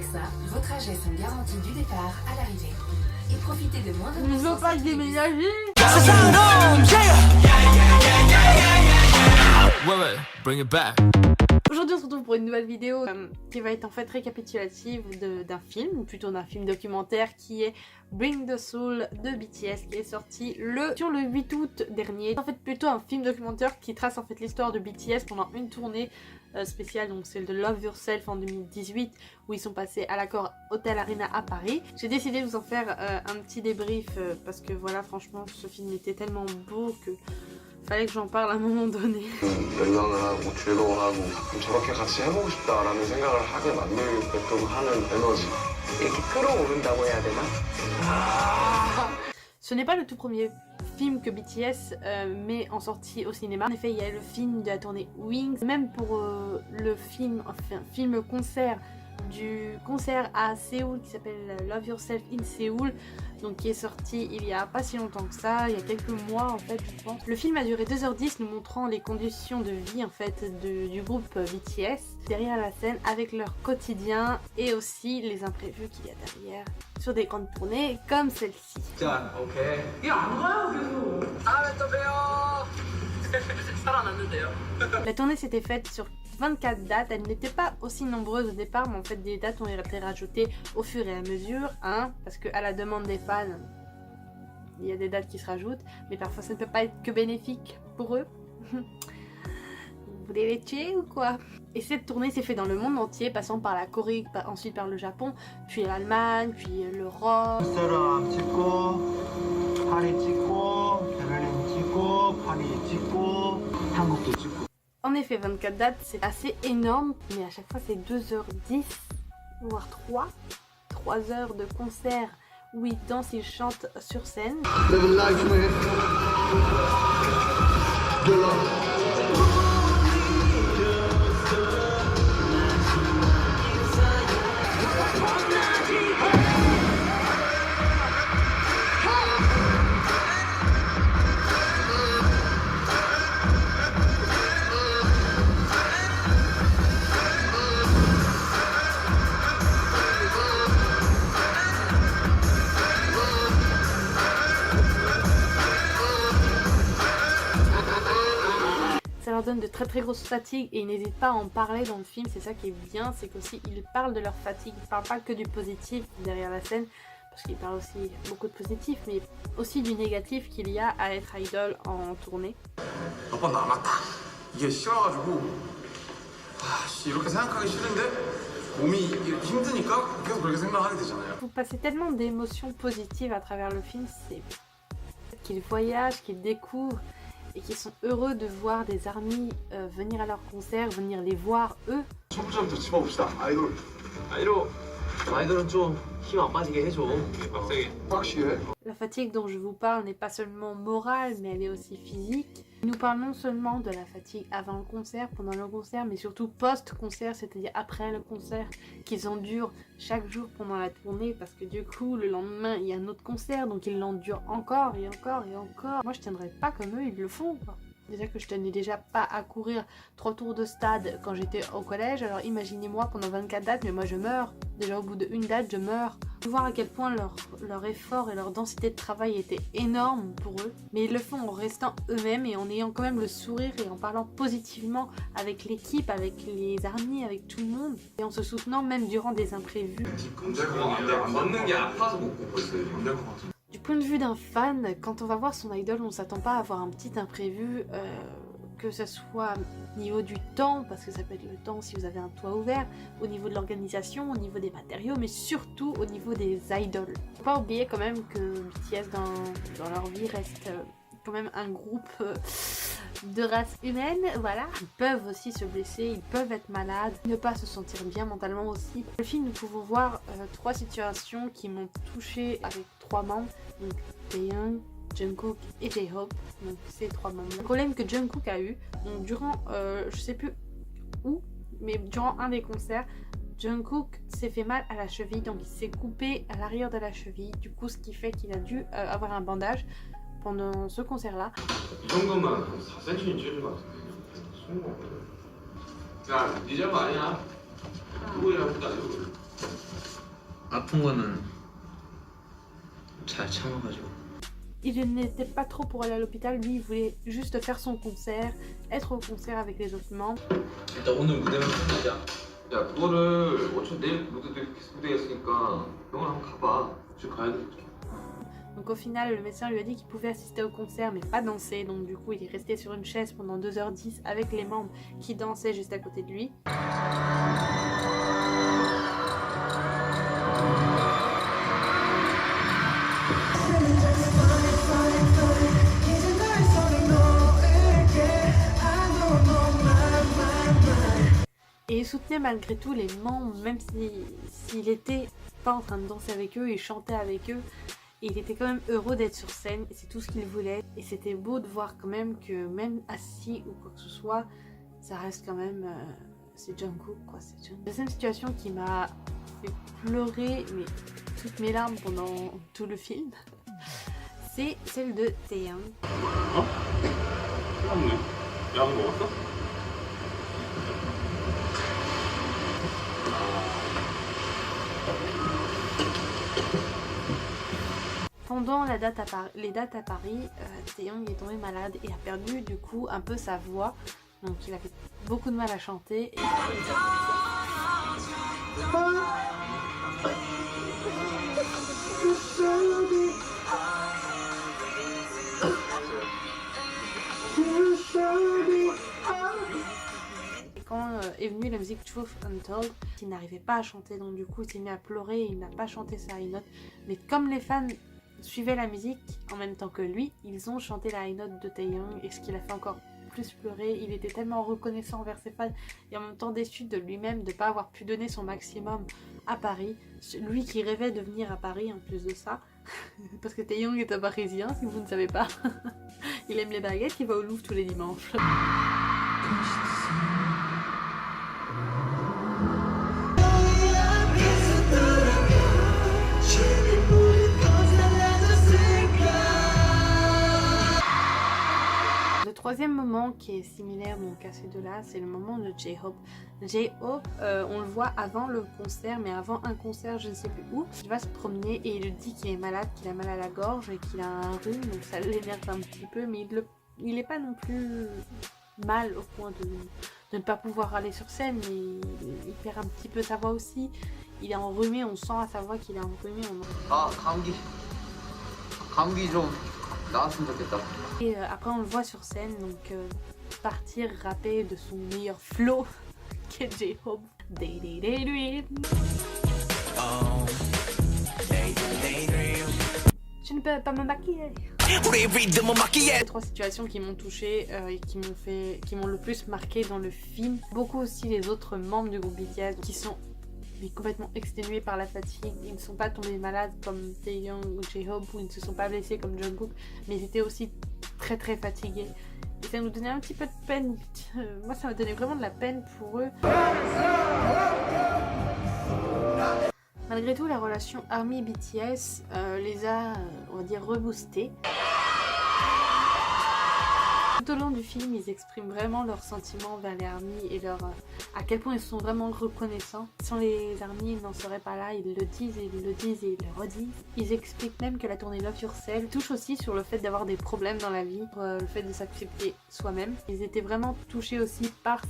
Avec ça, vos trajets sont garantis du départ à l'arrivée. Et profitez de moins de... Je veux pas déménager. Ouais, bring it back. Aujourd'hui on se retrouve pour une nouvelle vidéo qui va être en fait récapitulative d'un film, ou plutôt d'un film documentaire qui est Bring the Soul de BTS, qui est sorti sur le 8 août dernier. En fait plutôt un film documentaire qui trace en fait l'histoire de BTS pendant une tournée spéciale, donc celle de Love Yourself en 2018 où ils sont passés à l'accord Hotel Arena à Paris. J'ai décidé de vous en faire un petit débrief parce que voilà, franchement ce film était tellement beau que fallait que j'en parle à un moment donné. 연락을 하고 즐거워하고 저렇게 같이 해보고 싶다라는 생각을 하게 만들게끔 하는 에너지 이렇게 끌어오른다고 해야 되나? Ce n'est pas le tout premier film que BTS met en sortie au cinéma. En effet, il y a le film de la tournée Wings, même pour le film, enfin film concert du concert à Séoul qui s'appelle Love Yourself in Séoul, donc qui est sorti il y a pas si longtemps que ça, il y a quelques mois en fait je pense. Le film a duré 2h10 nous montrant les conditions de vie en fait du groupe BTS derrière la scène avec leur quotidien et aussi les imprévus qu'il y a derrière sur des grandes tournées comme celle-ci. 자, 오케이. 이거 안 가요 계속. 다음에 또 봬요. 살아났는데요. La tournée s'était faite sur 24 dates, elles n'étaient pas aussi nombreuses au départ, mais en fait des dates ont été rajoutées au fur et à mesure, parce qu'à la demande des fans, il y a des dates qui se rajoutent, mais parfois ça ne peut pas être que bénéfique pour eux. Vous voulez les tuer ou quoi? Et cette tournée s'est faite dans le monde entier, passant par la Corée, ensuite par le Japon, puis l'Allemagne, puis l'Europe. 암스테르담 찍고 파리 찍고 베를린 찍고 파리 찍고 한국도 찍고. En effet, 24 dates, c'est assez énorme, mais à chaque fois c'est 2h10, voire 3 heures de concert où ils dansent, ils chantent sur scène. Ça leur donne de très grosses fatigues et ils n'hésitent pas à en parler dans le film, c'est ça qui est bien, c'est qu'aussi ils parlent de leur fatigue, ils parlent pas que du positif derrière la scène, parce qu'ils parlent aussi beaucoup de positif, mais aussi du négatif qu'il y a à être idol en tournée. 몇번 남았다. 이게 싫어가지고 이렇게 생각하기 싫은데 몸이 힘드니까 계속 그렇게 생각하게 되잖아요. Vous passez tellement d'émotions positives à travers le film, c'est qu'ils voyagent, qu'ils découvrent et qu'ils sont heureux de voir des armies venir à leur concert, venir les voir eux. 초부자부터 짚어봅시다. 아이돌은 좀 힘 안 빠지게 해줘. 빡세게. 빡시게. La fatigue dont je vous parle n'est pas seulement morale, mais elle est aussi physique. Il nous parle non seulement de la fatigue avant le concert, pendant le concert, mais surtout post-concert, c'est-à-dire après le concert, qu'ils endurent chaque jour pendant la tournée, parce que du coup, le lendemain, il y a un autre concert, donc ils l'endurent encore et encore et encore. Moi, je tiendrais pas comme eux, ils le font, quoi. Déjà que je tenais déjà pas à courir 3 tours de stade quand j'étais au collège, alors imaginez-moi pendant 24 dates, mais moi je meurs. Déjà au bout d'une date, je meurs. Voir à quel point leur effort et leur densité de travail était énorme pour eux, mais ils le font en restant eux-mêmes et en ayant quand même le sourire et en parlant positivement avec l'équipe, avec les armies, avec tout le monde, et en se soutenant même durant des imprévus. Du point de vue d'un fan, quand on va voir son idol, on ne s'attend pas à avoir un petit imprévu, que ce soit au niveau du temps, parce que ça peut être le temps si vous avez un toit ouvert, au niveau de l'organisation, au niveau des matériaux, mais surtout au niveau des idoles. Faut pas oublier quand même que BTS dans leur vie reste quand même un groupe de race humaine, voilà. Ils peuvent aussi se blesser, ils peuvent être malades, ne pas se sentir bien mentalement aussi. Dans le film, nous pouvons voir 3 situations qui m'ont touchée avec 3 membres, donc Taeyang, Jungkook et J-Hope, donc ces 3 membres. Le problème que Jungkook a eu, donc durant, je sais plus où, mais durant un des concerts, Jungkook s'est fait mal à la cheville, donc il s'est coupé à l'arrière de la cheville, du coup ce qui fait qu'il a dû avoir un bandage pendant ce concert-là. 이 정도면 한 4cm는 찌는 것 같은데 숨은 거 없거든. 야, 네 잘못 아니야. 누구이랑 보다 이거. 아픈 거는 잘 참아가지고. Il n'était pas trop pour aller à l'hôpital, lui il voulait juste faire son concert, être au concert avec les autres membres. 일단 오늘 무대만 끝내자. 야 그거를 어차피 내일 무대도 무대가 있으니까 병원 한번 가봐. 지금 가야 돼. Donc au final, le médecin lui a dit qu'il pouvait assister au concert mais pas danser, donc du coup il est resté sur une chaise pendant 2h10 avec les membres qui dansaient juste à côté de lui. Et il soutenait malgré tout les membres, même s'il était pas en train de danser avec eux, il chantait avec eux. Et il était quand même heureux d'être sur scène, et c'est tout ce qu'il voulait. Et c'était beau de voir quand même que même assis ou quoi que ce soit, ça reste quand même... c'est Jungkook quoi, c'est Jungkook. Deuxième situation qui m'a fait pleurer mais toutes mes larmes pendant tout le film, c'est celle de Taeyang. 어? 끝났네. 약 먹었어? Pendant les dates à Paris, Taeyang est tombé malade et a perdu du coup un peu sa voix. Donc il avait beaucoup de mal à chanter. Et... quand est venue la musique Truth Untold, il n'arrivait pas à chanter, donc du coup il s'est mis à pleurer et il n'a pas chanté sa high note. Mais comme les fans suivaient la musique en même temps que lui, ils ont chanté la high note de Taeyang, et ce qui l'a fait encore plus pleurer. Il était tellement reconnaissant envers ses fans et en même temps déçu de lui-même de ne pas avoir pu donner son maximum à Paris. Lui qui rêvait de venir à Paris en plus de ça. Parce que Taeyang est un Parisien, si vous ne savez pas. Il aime les baguettes, il va au Louvre tous les dimanches. Le troisième moment qui est similaire donc à ces deux-là, c'est le moment de J-Hope. J-Hope, on le voit avant le concert, mais avant un concert, je ne sais plus où. Il va se promener et il dit qu'il est malade, qu'il a mal à la gorge et qu'il a un rhume, donc ça l'énerve un petit peu, mais il n'est pas non plus mal au point de ne pas pouvoir aller sur scène, mais il perd un petit peu sa voix aussi. Il est enrhumé, on sent à sa voix qu'il est enrhumé. 아 감기 좀 나았으면 좋겠다. Et après on le voit sur scène, donc partir rapper de son meilleur flow qu'est J-Hope. Je ne peux pas me maquiller. Les trois situations qui m'ont touchée et qui m'ont le plus marqué dans le film. Beaucoup aussi les autres membres du groupe BTS qui sont complètement exténués par la fatigue. Ils ne sont pas tombés malades comme Taeyang ou J-Hope, ou ils ne se sont pas blessés comme Jungkook, mais ils étaient aussi très très fatigués. Et ça nous donnait un petit peu de peine. Moi ça m'a donné vraiment de la peine pour eux. Malgré tout, la relation ARMY-BTS les a, on va dire, reboostés. Tout au long du film, ils expriment vraiment leurs sentiments vers les ARMY et à quel point ils sont vraiment reconnaissants. Sans les ARMY, ils n'en seraient pas là, ils le disent et ils le disent et ils le redisent. Ils expliquent même que la tournée Love Yourself touche aussi sur le fait d'avoir des problèmes dans la vie, le fait de s'accepter soi-même. Ils étaient vraiment touchés aussi par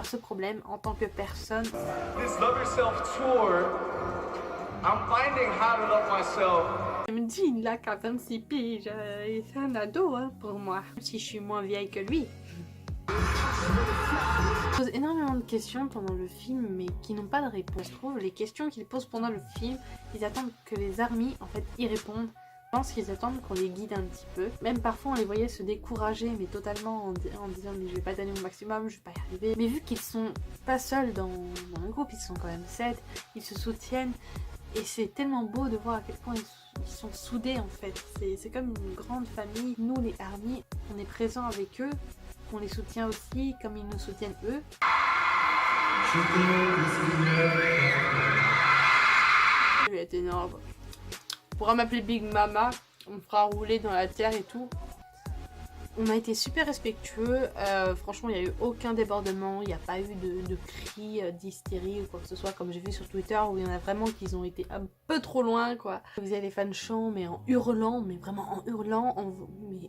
ce problème en tant que personne. This Love Yourself tour, I'm finding how to love myself. Il me dit, il a qu'à 26 piges, c'est un ado hein, pour moi, même si je suis moins vieille que lui. Il pose énormément de questions pendant le film, mais qui n'ont pas de réponse. Je trouve les questions qu'il pose pendant le film, ils attendent que les ARMY en fait y répondent. Je pense qu'ils attendent qu'on les guide un petit peu. Même parfois on les voyait se décourager, mais totalement en disant mais je vais pas donner mon maximum, je vais pas y arriver. Mais vu qu'ils sont pas seuls dans le groupe, ils sont quand même 7, ils se soutiennent. Et c'est tellement beau de voir à quel point ils sont soudés en fait. C'est comme une grande famille. Nous les ARMY, on est présents avec eux, on les soutient aussi comme ils nous soutiennent eux. Je vais être énorme. On pourra m'appeler Big Mama, on me fera rouler dans la terre et tout. On a été super respectueux, franchement il n'y a eu aucun débordement, il n'y a pas eu de cris, d'hystérie ou quoi que ce soit comme j'ai vu sur Twitter où il y en a vraiment qui ont été un peu trop loin quoi. Vous avez les fans chants mais en hurlant, mais vraiment en hurlant, mais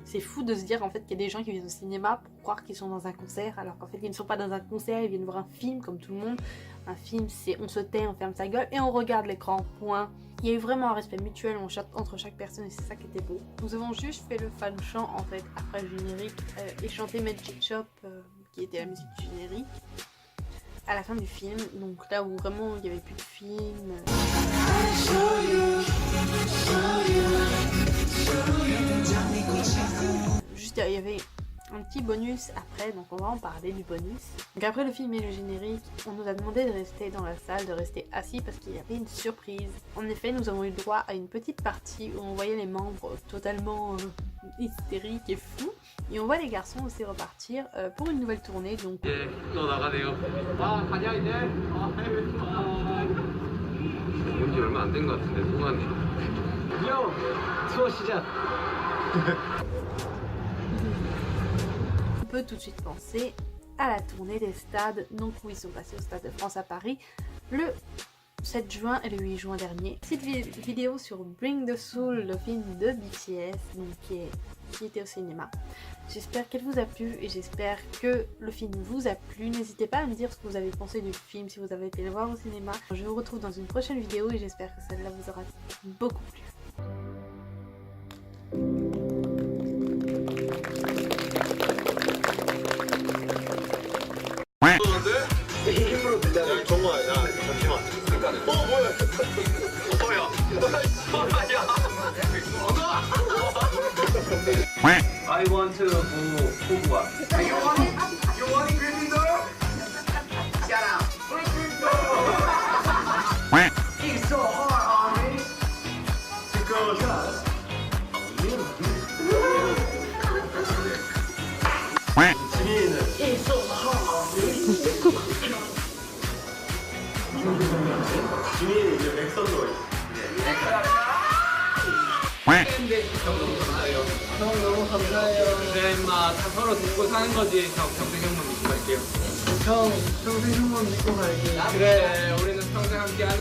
c'est fou de se dire en fait qu'il y a des gens qui viennent au cinéma pour croire qu'ils sont dans un concert alors qu'en fait ils ne sont pas dans un concert, ils viennent voir un film comme tout le monde. Un film c'est on se tait, on ferme sa gueule et on regarde l'écran, point. Il y a eu vraiment un respect mutuel entre chaque personne et c'est ça qui était beau. Nous avons juste fait le fan chant en fait après le générique et chanté Magic Shop qui était la musique du générique à la fin du film. Donc là où vraiment il n'y avait plus de film. Juste il y avait un petit bonus après, donc on va en parler du bonus. Donc après le film et le générique, on nous a demandé de rester dans la salle, de rester assis parce qu'il y avait une surprise. En effet, nous avons eu le droit à une petite partie où on voyait les membres totalement hystériques et fous. Et on voit les garçons aussi repartir pour une nouvelle tournée. Donc 또 나가네요. 아 가냐 이제? 온지 얼마 안 된 것 같은데 누구한테? 요 투어 시작. on peut tout de suite penser à la tournée des stades, donc où ils sont passés au Stade de France à Paris le 7 juin et le 8 juin dernier. Petite vidéo sur Bring the Soul, le film de BTS, donc qui était au cinéma. J'espère qu'elle vous a plu et j'espère que le film vous a plu. N'hésitez pas à me dire ce que vous avez pensé du film, si vous avez été le voir au cinéma. Je vous retrouve dans une prochaine vidéo et j'espère que celle-là vous aura beaucoup plu. 정말 야 잠시만 뭐야 I want to go Hogwarts. You want it? You want it, Gryffindor? Shut up. Gryffindor! It's so hard on me. Because 지민이는 it's so hard on me. 지민이 이제 맥선으로 있어. 형 너무 감사해요. 그래 임마 다 서로 돕고 사는 거지. 형 평생 형만 믿고 갈게요. 형 평생 형만 믿고 갈게. 그래 우리는 평생 함께 하는.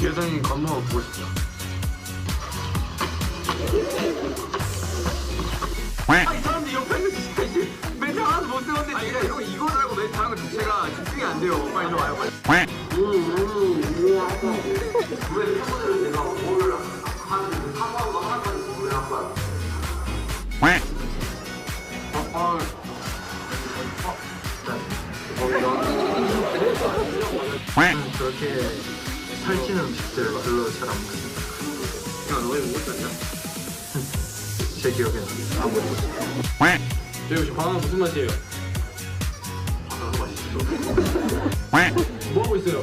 예성이 겁나 보고 싶다. 아니 사람들이 옆에 있는 진짜 멘트 하나도 못 세웠는데. 아니 그냥 이거 달고 멘트 하는 거 자체가 집중이 안 돼요. 빨리 좀 와요. 빨리. 왜 평소에 내가 뭘 하는데 사과하고 하나까지 뭘 한 거야? 그렇게 살찌는 음식들 별로 잘 안 먹습니다. 야 너희 뭐 먹었냐? 제 기억에는 안 먹었어요. 저희 혹시 바나나 무슨 맛이에요? 바나나 맛있어. 뭐 하고 있어요?